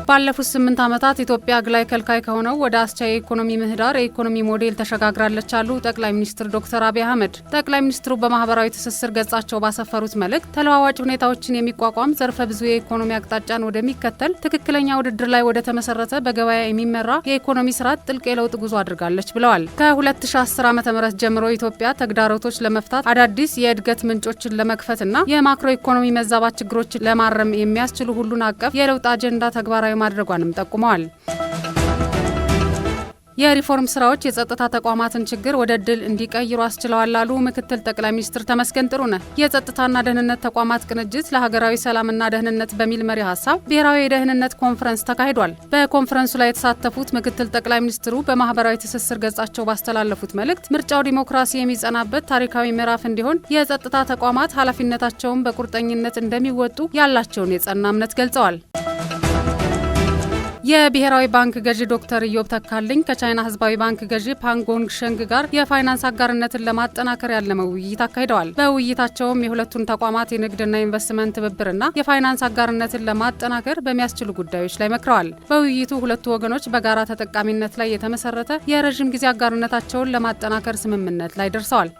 ባለፉት 8 ዓመታት ኢትዮጵያ አግላይ ከልካይ ከሆነው ወደ አስቻይ የኢኮኖሚ ምህዳር የኢኮኖሚ ሞዴል ተሸጋግራለች አሉ ጠቅላይ ሚኒስትር ዶክተር አብይ አህመድ። ጠቅላይ ሚኒስትሩ በማህበራዊ ትስስር ገጻቸው ባሰፈሩት መልእክት ተለዋዋጭ ሁኔታዎችን የሚቋቋም ዘርፈ ብዙ የኢኮኖሚ አቅጣጫን ወደሚከተል ትክክለኛ ውድድር ላይ ወደ ተመሰረተ በገበያ የሚመራ የኢኮኖሚ ስርዓት ጥልቅ የለውጥ ጉዞ አድርጋለች ብለዋል። ከ2010 ዓ.ም ጀምሮ ኢትዮጵያ ተግዳሮቶች ለመፍታት አዳዲስ የእድገት ምንጮችን ለመክፈትና የማክሮ ኢኮኖሚ መዛባት ችግሮችን ለማረም የሚያስችሉ ሁሉን አቀፍ የለውጥ አጀንዳ ተግባራዊ ማድረጓንም ጠቁመዋል። የሪፎርም ስራዎች የጸጥታ ተቋማትን ችግር ወደ ድል እንዲቀይሩ አስችለዋል አሉ ምክትል ጠቅላይ ሚኒስትር ተመስገን ጥሩነህ። የጸጥታና ደህንነት ተቋማት ቅንጅት ለሀገራዊ ሰላምና ደህንነት በሚል መሪ ሀሳብ ብሔራዊ የደህንነት ኮንፈረንስ ተካሂዷል። በኮንፈረንሱ ላይ የተሳተፉት ምክትል ጠቅላይ ሚኒስትሩ በማህበራዊ ትስስር ገጻቸው ባስተላለፉት መልእክት ምርጫው ዲሞክራሲ የሚጸናበት ታሪካዊ ምዕራፍ እንዲሆን የጸጥታ ተቋማት ኃላፊነታቸውን በቁርጠኝነት እንደሚወጡ ያላቸውን የጸና እምነት ገልጸዋል። የብሔራዊ ባንክ ገዢ ዶክተር ኢዮብ ተካልኝ ከቻይና ህዝባዊ ባንክ ገዢ ፓንጎንግ ሸንግ ጋር የፋይናንስ አጋርነትን ለማጠናከር ያለመ ውይይት አካሂደዋል። በውይይታቸውም የሁለቱን ተቋማት የንግድና ኢንቨስትመንት ትብብርና የፋይናንስ አጋርነትን ለማጠናከር በሚያስችሉ ጉዳዮች ላይ መክረዋል። በውይይቱ ሁለቱ ወገኖች በጋራ ተጠቃሚነት ላይ የተመሰረተ የረዥም ጊዜ አጋርነታቸውን ለማጠናከር ስምምነት ላይ ደርሰዋል።